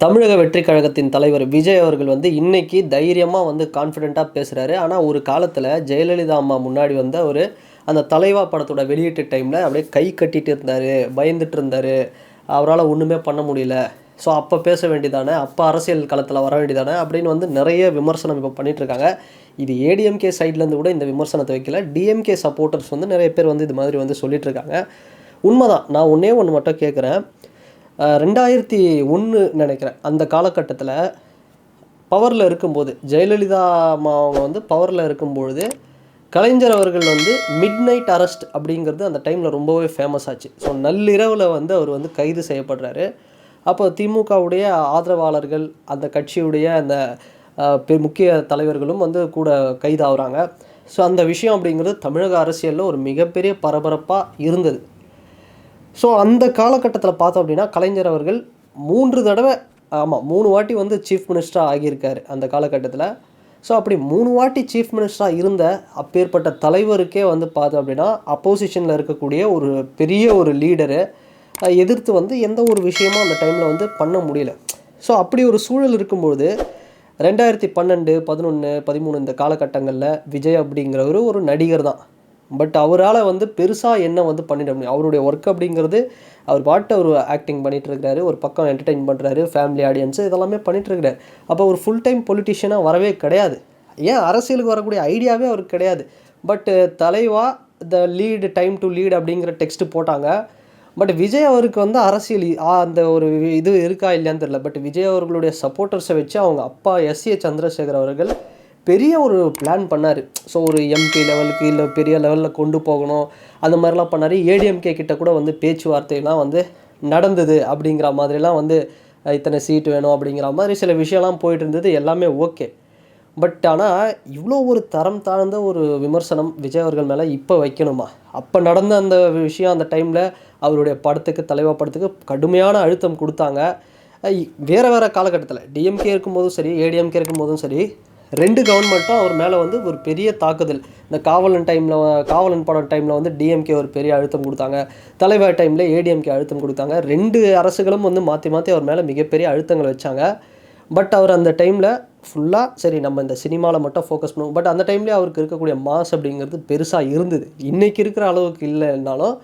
தமிழக வெற்றி கழகத்தின் தலைவர் விஜய் அவர்கள் வந்து இன்னைக்கு தைரியமாக வந்து கான்ஃபிடென்ட்டாக பேசுகிறாரு. ஆனால் ஒரு காலத்தில் ஜெயலலிதா அம்மா முன்னாடி வந்து அவர் அந்த தலைவா படத்தோட வெளியீட்டு டைமில் அப்படியே கை கட்டிட்டு இருந்தார், பயந்துட்டு இருந்தார், அவரால் ஒன்றுமே பண்ண முடியல. ஸோ அப்போ பேச வேண்டியதானே, அப்போ அரசியல் களத்தில் வர வேண்டியதானே அப்படின்னு வந்து நிறைய விமர்சனம் இப்போ பண்ணிகிட்ருக்காங்க. இது ஏடிஎம்கே சைட்லேருந்து கூட இந்த விமர்சனத்தை வைக்கல, டிஎம்கே சப்போர்ட்டர்ஸ் வந்து நிறைய பேர் வந்து இது மாதிரி வந்து சொல்லிகிட்ருக்காங்க. உண்மைதான். நான் ஒன்றே ஒன்று மட்டும் கேட்குறேன். 2001 நினைக்கிறேன் அந்த காலகட்டத்தில் பவரில் இருக்கும்போது ஜெயலலிதா அம்மா அவங்க வந்து பவரில் இருக்கும்பொழுது கலைஞர் அவர்கள் வந்து மிட் நைட் அரெஸ்ட் அப்படிங்கிறது அந்த டைமில் ரொம்பவே ஃபேமஸ் ஆச்சு. ஸோ நள்ளிரவில் வந்து அவர் வந்து கைது செய்யப்படுறாரு. அப்போ திமுகவுடைய ஆதரவாளர்கள், அந்த கட்சியுடைய அந்த முக்கிய தலைவர்களும் வந்து கூட கைதாகிறாங்க. ஸோ அந்த விஷயம் அப்படிங்கிறது தமிழக அரசியலில் ஒரு மிகப்பெரிய பரபரப்பாக இருந்தது. ஸோ அந்த காலகட்டத்தில் பார்த்தோம் அப்படின்னா கலைஞர் அவர்கள் 3 வாட்டி வந்து சீஃப் மினிஸ்டராக ஆகியிருக்காரு அந்த காலகட்டத்தில். ஸோ அப்படி 3 வாட்டி சீஃப் மினிஸ்டராக இருந்த அப்பேற்பட்ட தலைவருக்கே வந்து பார்த்தோம் அப்படின்னா அப்போசிஷனில் இருக்கக்கூடிய ஒரு பெரிய ஒரு லீடரை எதிர்த்து வந்து எந்த ஒரு விஷயமும் அந்த டைமில் வந்து பண்ண முடியல. ஸோ அப்படி ஒரு சூழல் இருக்கும்பொழுது 2012, 11, 13 இந்த காலகட்டங்களில் விஜய் அப்படிங்கிறவர் ஒரு நடிகர் தான். பட் அவரால் வந்து பெருசாக என்ன வந்து பண்ணிட முடியும். அவருடைய ஒர்க் அப்படிங்கிறது அவர் பாட்டு ஒரு ஆக்டிங் பண்ணிகிட்ருக்கிறாரு, ஒரு பக்கம் என்டர்டெயின் பண்ணுறாரு, ஃபேமிலி ஆடியன்ஸு இதெல்லாமே பண்ணிகிட்ருக்கிறார். அப்போ ஒரு ஃபுல் டைம் பொலிட்டிஷியனாக வரவே கிடையாது. ஏன் அரசியலுக்கு வரக்கூடிய ஐடியாவே அவருக்கு கிடையாது. பட்டு தலைவா த லீடு டைம் டு லீட் அப்படிங்கிற டெக்ஸ்ட்டு போட்டாங்க. பட் விஜய் அவருக்கு வந்து அரசியல் அந்த ஒரு இது இருக்கா இல்லையான்னு தெரியல. பட் விஜய் அவர்களுடைய சப்போர்ட்டர்ஸை வச்சு அவங்க அப்பா எஸ்ஏ சந்திரசேகர் அவர்கள் பெரிய ஒரு பிளான் பண்ணார். ஸோ ஒரு எம்பி லெவலுக்கு இல்லை பெரிய லெவலில் கொண்டு போகணும் அந்த மாதிரிலாம் பண்ணார். ஏடிஎம்கே கிட்ட கூட வந்து பேச்சுவார்த்தைலாம் வந்து நடந்தது. அப்படிங்கிற மாதிரிலாம் வந்து இத்தனை சீட்டு வேணும் அப்படிங்கிற மாதிரி சில விஷயம்லாம் போயிட்டு இருந்தது. எல்லாமே ஓகே. பட் ஆனால் இவ்வளோ ஒரு தரம் தாழ்ந்த ஒரு விமர்சனம் விஜய் அவர்கள் மேலே இப்போ வைக்கணுமா? அப்போ நடந்த அந்த விஷயம் அந்த டைமில் அவருடைய படத்துக்கு, தலைவா படத்துக்கு கடுமையான அழுத்தம் கொடுத்தாங்க. வேறு காலகட்டத்தில் டிஎம்கே இருக்கும்போதும் சரி, ஏடிஎம்கே இருக்கும்போதும் சரி, 2 கவர்மெண்ட்டும் அவர் மேலே வந்து ஒரு பெரிய தாக்குதல். இந்த காவலன் படம் டைமில் வந்து டிஎம்கே ஒரு பெரிய அழுத்தம் கொடுத்தாங்க. தலைவா டைமில் ஏடிஎம்கே அழுத்தம் கொடுத்தாங்க. 2 அரசுகளும் வந்து மாற்றி மாற்றி அவர் மேலே மிகப்பெரிய அழுத்தங்கள் வச்சாங்க. பட் அவர் அந்த டைமில் ஃபுல்லாக சரி நம்ம இந்த சினிமாவில் மட்டும் ஃபோக்கஸ் பண்ணுவோம். பட் அந்த டைம்லேயே அவருக்கு இருக்கக்கூடிய மாஸ் அப்படிங்கிறது பெருசாக இருந்தது. இன்றைக்கி இருக்கிற அளவுக்கு இல்லைன்னாலும்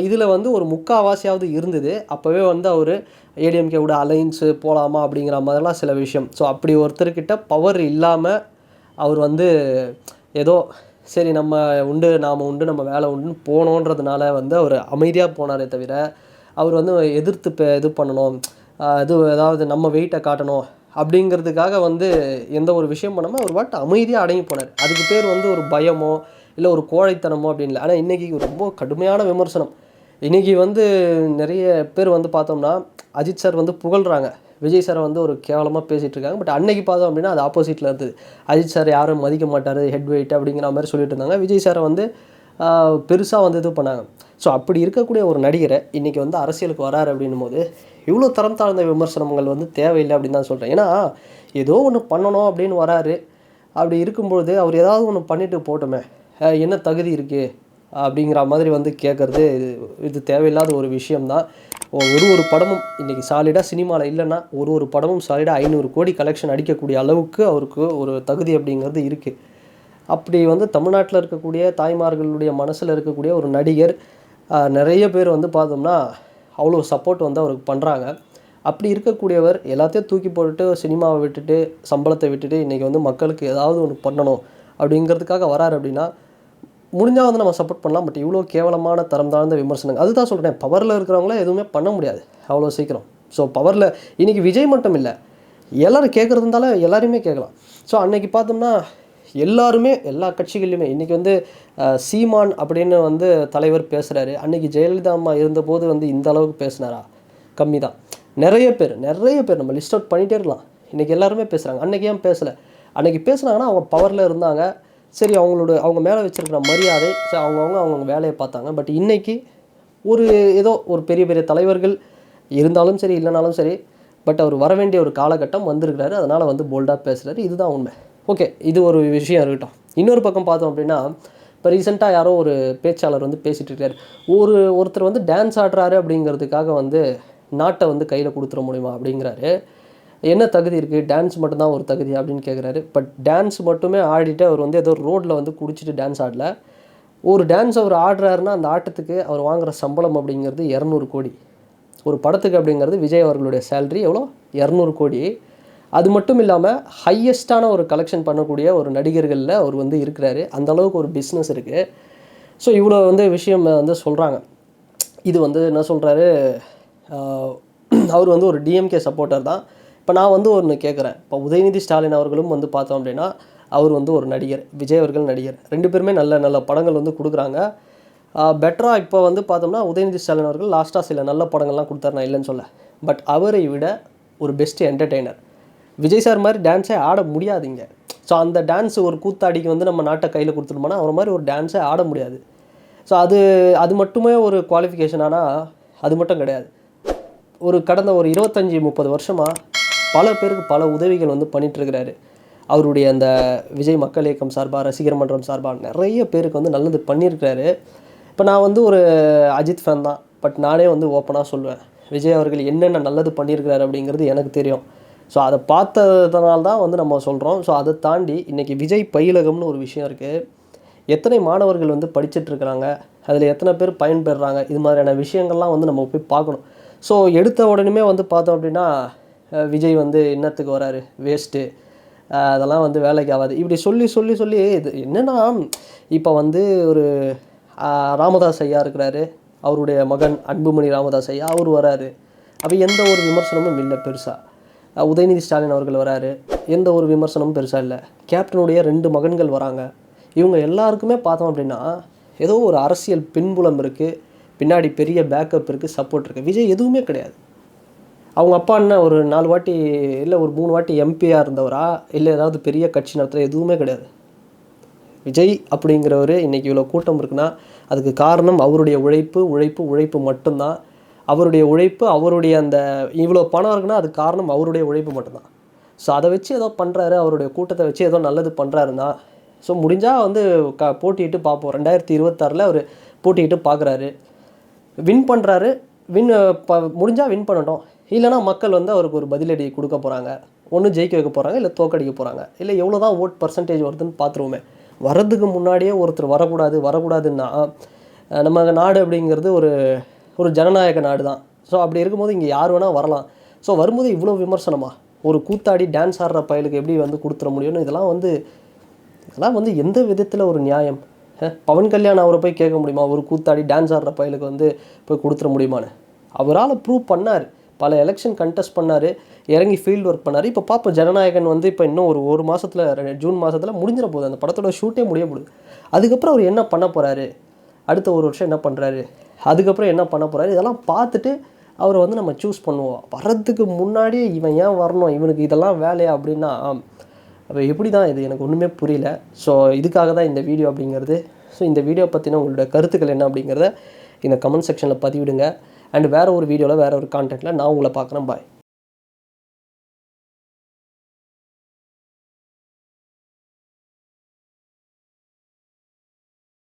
இதில் வந்து ஒரு முக்கால்வாசியாவது இருந்தது. அப்போவே வந்து அவர் ஏடிஎம்கேவோட அலைன்ஸு போகலாமா அப்படிங்கிற மாதிரிலாம் சில விஷயம். ஸோ அப்படி ஒருத்தர்கிட்ட பவர் இல்லாமல் அவர் வந்து ஏதோ சரி நம்ம உண்டு, நாம் உண்டு, நம்ம வேலை உண்டுன்னு போனோன்றதுனால வந்து அவர் அமைதியாக போனாரே தவிர அவர் வந்து எதிர்த்து இது பண்ணணும், ஏதாவது நம்ம வெயிட்டை காட்டணும் அப்படிங்கிறதுக்காக வந்து எந்த ஒரு விஷயம் பண்ணாமல் அவர் பாட்டு அமைதியாக அடங்கி போனார். அதுக்கு பேர் வந்து ஒரு பயமோ இல்லை ஒரு கோழைத்தனமோ அப்படின்னு இல்லை. ஆனால் இன்றைக்கி ரொம்ப கடுமையான விமர்சனம். இன்றைக்கி வந்து நிறைய பேர் வந்து பார்த்தோம்னா அஜித் சார் வந்து புகழ்கிறாங்க, விஜய் சாரை வந்து ஒரு கேவலமாக பேசிகிட்டு இருக்காங்க. பட் அன்னைக்கு பார்த்தோம் அப்படின்னா அது ஆப்போசிட்டில் இருந்தது. அஜித் சார் யாரும் மதிக்க மாட்டார், ஹெட் வெயிட் அப்படிங்கிற மாதிரி சொல்லிட்டு இருந்தாங்க. விஜய் சாரை வந்து பெருசாக வந்து இது பண்ணாங்க. ஸோ அப்படி இருக்கக்கூடிய ஒரு நடிகரை இன்றைக்கி வந்து அரசியலுக்கு வராரு அப்படின்னும் போது இவ்வளோ தரம் தாழ்ந்த விமர்சனங்கள் வந்து தேவையில்லை அப்படின்னு தான் சொல்கிறேன். ஏன்னா ஏதோ ஒன்று பண்ணணும் அப்படின்னு வராரு. அப்படி இருக்கும்பொழுது அவர் ஏதாவது ஒன்று பண்ணிவிட்டு போட்டோமே, என்ன தகுதி இருக்குது அப்படிங்கிற மாதிரி வந்து கேட்குறது இது தேவையில்லாத ஒரு விஷயம்தான். ஒரு படமும் இன்றைக்கி சாலிடாக சினிமாவில் இல்லைன்னா ஒரு படமும் சாலிடாக 500 கோடி கலெக்ஷன் அடிக்கக்கூடிய அளவுக்கு அவருக்கு ஒரு தகுதி அப்படிங்கிறது இருக்குது. அப்படி வந்து தமிழ்நாட்டில் இருக்கக்கூடிய தாய்மார்களுடைய மனசில் இருக்கக்கூடிய ஒரு நடிகர் நிறைய பேர் வந்து பார்த்தோம்னா அவ்வளோ சப்போர்ட் வந்து அவருக்கு பண்ணுறாங்க. அப்படி இருக்கக்கூடியவர் எல்லாத்தையும் தூக்கி போட்டுட்டு சினிமாவை விட்டுட்டு சம்பளத்தை விட்டுட்டு இன்றைக்கி வந்து மக்களுக்கு ஏதாவது ஒன்று பண்ணணும் அப்படிங்கிறதுக்காக வராரு அப்படின்னா முடிஞ்சால் வந்து நம்ம சப்போர்ட் பண்ணலாம். பட் இவ்வளோ கேவலமான தரம் தாழ்ந்த விமர்சனங்கள் அதுதான் சொல்கிறேன். பவரில் இருக்கிறவங்களாம் எதுவுமே பண்ண முடியாது அவ்வளோ சீக்கிரம். ஸோ பவரில் இன்றைக்கி விஜய் மட்டும் இல்லை, எல்லோரும் கேட்குறது இருந்தாலும் எல்லாருமே கேட்கலாம். ஸோ அன்றைக்கி பார்த்தோம்னா எல்லாருமே எல்லா கட்சிகள்லையுமே இன்றைக்கி வந்து சீமான் அப்படின்னு வந்து தலைவர் பேசுகிறாரு. அன்றைக்கி ஜெயலலிதா அம்மா இருந்தபோது வந்து இந்த அளவுக்கு பேசினாரா? கம்மி தான். நிறைய பேர் நம்ம லிஸ்ட் அவுட் பண்ணிகிட்டே இருக்கலாம். இன்றைக்கி எல்லாருமே பேசுகிறாங்க. அன்றைக்கி ஏன் பேசலை? அன்றைக்கி பேசுனாங்கன்னா அவங்க பவரில் இருந்தாங்க. சரி அவங்க மேலே வச்சுருக்கிற மரியாதை, சரி அவங்க வேலையை பார்த்தாங்க. பட் இன்றைக்கி ஏதோ ஒரு பெரிய பெரிய தலைவர்கள் இருந்தாலும் சரி இல்லைனாலும் சரி, பட் அவர் வர வேண்டிய ஒரு காலகட்டம் வந்திருக்கிறாரு. அதனால் வந்து போல்டாக பேசுகிறாரு. இதுதான் உண்மை. ஓகே, இது ஒரு விஷயம் இருக்கட்டும். இன்னொரு பக்கம் பார்த்தோம் அப்படின்னா இப்போ ரீசெண்டாக யாரோ ஒரு பேச்சாளர் வந்து பேசிகிட்டு இருக்கார். ஒருத்தர் வந்து டான்ஸ் ஆடுறாரு அப்படிங்கிறதுக்காக வந்து நாட்டை வந்து கையில் கொடுத்துட முடியுமா அப்படிங்கிறாரு. என்ன தகுதி இருக்குது, டான்ஸ் மட்டும்தான் ஒரு தகுதி அப்படின்னு கேட்குறாரு. பட் டான்ஸ் மட்டுமே ஆடிட்டு அவர் வந்து ஏதோ ரோட்டில் வந்து குடிச்சிட்டு டான்ஸ் ஆடல. ஒரு டான்ஸ் அவர் ஆடுறாருன்னா அந்த ஆட்டத்துக்கு அவர் வாங்குகிற சம்பளம் அப்படிங்கிறது 200 கோடி. ஒரு படத்துக்கு அப்படிங்கிறது விஜய் அவர்களுடைய சேலரி எவ்வளோ, 200 கோடி. அது மட்டும் இல்லாமல் ஹையஸ்ட்டான ஒரு கலெக்ஷன் பண்ணக்கூடிய ஒரு நடிகர்களில் அவர் வந்து இருக்கிறாரு. அந்தளவுக்கு ஒரு பிஸ்னஸ் இருக்குது. ஸோ இவ்வளோ வந்து விஷயம் வந்து சொல்கிறாங்க. இது வந்து என்ன சொல்கிறாரு, அவர் வந்து ஒரு டிஎம்கே சப்போர்ட்டர் தான். இப்போ நான் வந்து ஒன்று கேட்குறேன். இப்போ உதயநிதி ஸ்டாலின் அவர்களும் வந்து பார்த்தோம் அப்படின்னா அவர் வந்து ஒரு நடிகர், விஜய் அவர்கள் நடிகர். 2 பேருமே நல்ல நல்ல படங்கள் வந்து கொடுக்குறாங்க. பெட்டராக இப்போ வந்து பார்த்தோம்னா உதயநிதி ஸ்டாலின் அவர்கள் லாஸ்ட்டாக சில நல்ல படங்கள்லாம் கொடுத்தாரு, நான் இல்லைன்னு சொல்ல. பட் அவரை விட ஒரு பெஸ்ட் என்டர்டெய்னர். விஜய் சார் மாதிரி டான்ஸே ஆட முடியாதுங்க. ஸோ அந்த டான்ஸ் ஒரு கூத்தாடிக்கு வந்து நம்ம நாட்டை கையில் கொடுத்துட்டோம்னா அவர் மாதிரி ஒரு டான்ஸே ஆட முடியாது. ஸோ அது மட்டுமே ஒரு குவாலிஃபிகேஷன். ஆனால் அது மட்டும் கிடையாது. கடந்த ஒரு 25-30 வருஷமாக பல பேருக்கு பல உதவிகள் வந்து பண்ணிகிட்ருக்கிறாரு. அவருடைய அந்த விஜய் மக்கள் இயக்கம் சார்பாக, ரசிகர் மன்றம் சார்பாக நிறைய பேருக்கு வந்து நல்லது பண்ணியிருக்கிறாரு. இப்போ நான் வந்து ஒரு அஜித் ஃபேன் தான். பட் நானே வந்து ஓப்பனாக சொல்லுவேன், விஜய் அவர்கள் என்னென்ன நல்லது பண்ணியிருக்கிறாரு அப்படிங்கிறது எனக்கு தெரியும். ஸோ அதை பார்த்ததுனால தான் வந்து நம்ம சொல்கிறோம். ஸோ அதை தாண்டி இன்றைக்கி விஜய் பயிலகம்னு ஒரு விஷயம் இருக்குது. எத்தனை மாணவர்கள் வந்து படிச்சுட்ருக்குறாங்க, அதில் எத்தனை பேர் பயன்பெறுறாங்க, இது மாதிரியான விஷயங்கள்லாம் வந்து நம்ம போய் பார்க்கணும். ஸோ எடுத்த உடனே வந்து பார்த்தோம் அப்படின்னா விஜய் வந்து இன்னத்துக்கு வராரு, வேஸ்ட்டு, அதெல்லாம் வந்து வேலைக்கு ஆகாது, இப்படி சொல்லி இது என்னென்னா, இப்போ வந்து ஒரு ராமதாஸ் ஐயா இருக்கிறாரு, அவருடைய மகன் அன்புமணி ராமதாஸ் ஐயா அவர் வராரு. அப்போ எந்த ஒரு விமர்சனமும் இல்லை பெருசாக. உதயநிதி ஸ்டாலின் அவர்கள் வராரு, எந்த ஒரு விமர்சனமும் பெருசாக இல்லை. கேப்டனுடைய 2 மகன்கள் வராங்க. இவங்க எல்லாருக்குமே பார்த்தோம் அப்படின்னா ஏதோ ஒரு அரசியல் பின்புலம் இருக்குது, பின்னாடி பெரிய பேக்கப் இருக்குது, சப்போர்ட் இருக்குது. விஜய் எதுவுமே கிடையாது. அவங்க அப்பா என்ன ஒரு 4 வாட்டி இல்லை ஒரு 3 வாட்டி எம்பியாக இருந்தவரா, இல்லை ஏதாவது பெரிய கட்சி நடத்துகிற, எதுவுமே கிடையாது. விஜய் அப்படிங்கிறவர் இன்றைக்கி இவ்வளோ கூட்டம் இருக்குன்னா அதுக்கு காரணம் அவருடைய உழைப்பு மட்டும்தான். அவருடைய உழைப்பு, அவருடைய அந்த இவ்வளோ பணம் இருக்குன்னா அதுக்கு காரணம் அவருடைய உழைப்பு மட்டும்தான். ஸோ அதை வச்சு ஏதோ பண்ணுறாரு, அவருடைய கூட்டத்தை வச்சு ஏதோ நல்லது பண்ணுறாருன்னா, ஸோ முடிஞ்சால் வந்து போட்டியிட்டு பார்ப்போம். 2026 அவர் போட்டியிட்டு பார்க்குறாரு, வின் பண்ணுறாரு. முடிஞ்சால் வின் பண்ணட்டும். இல்லைனா மக்கள் வந்து அவருக்கு ஒரு பதிலடி கொடுக்க போகிறாங்க. ஒன்று ஜெயிக்க வைக்க போகிறாங்க, இல்லை தோக்கடிக்க போகிறாங்க, இல்லை எவ்வளோ தான் ஓட் பர்சன்டேஜ் வருதுன்னு பார்த்துருவோமே. வர்றதுக்கு முன்னாடியே ஒருத்தர் வரக்கூடாதுன்னா நம்ம நாடு அப்படிங்கிறது ஒரு ஜனநாயக நாடு தான். ஸோ அப்படி இருக்கும்போது இங்கே யார் வேணால் வரலாம். ஸோ வரும்போது இவ்வளோ விமர்சனமாக ஒரு கூத்தாடி டான்ஸ் ஆடுற பயலுக்கு எப்படி வந்து கொடுத்துட முடியும்னு, இதெல்லாம் வந்து எந்த விதத்தில் ஒரு நியாயம்? பவன் கல்யாண் அவரை போய் கேட்க முடியுமா, ஒரு கூத்தாடி டான்ஸ் ஆடுற பயலுக்கு வந்து போய் கொடுத்துட முடியுமான்னு? அவரால் ப்ரூவ் பண்ணார், பல எலெக்ஷன் கண்டெஸ்ட் பண்ணார், இறங்கி ஃபீல்டு ஒர்க் பண்ணார். இப்போ பார்ப்போம், ஜனநாயகன் வந்து இப்போ இன்னும் ஒரு மாதத்தில், ஜூன் மாதத்தில் முடிஞ்சிட போகுது, அந்த படத்தோட ஷூட்டே முடிய போகுது. அதுக்கப்புறம் அவர் என்ன பண்ண போகிறாரு, அடுத்த ஒரு வருஷம் என்ன பண்ணுறாரு, அதுக்கப்புறம் என்ன பண்ண போகிறாரு, இதெல்லாம் பார்த்துட்டு அவரை வந்து நம்ம சூஸ் பண்ணுவோம். வர்றதுக்கு முன்னாடி இவன் ஏன் வரணும், இவனுக்கு இதெல்லாம் வேலையா அப்படின்னா அப்போ எப்படி தான் இது, எனக்கு ஒன்றுமே புரியல. ஸோ இதுக்காக தான் இந்த வீடியோ அப்படிங்கிறது. ஸோ இந்த வீடியோ பற்றின உங்களோட கருத்துக்கள் என்ன அப்படிங்கிறத இந்த கமெண்ட் செக்ஷனில் பதிவிடுங்க. அண்ட் வேறு ஒரு வீடியோவில் வேறு ஒரு கான்டென்ட்டில் நான் உங்களை பார்க்குறேன். பாய்.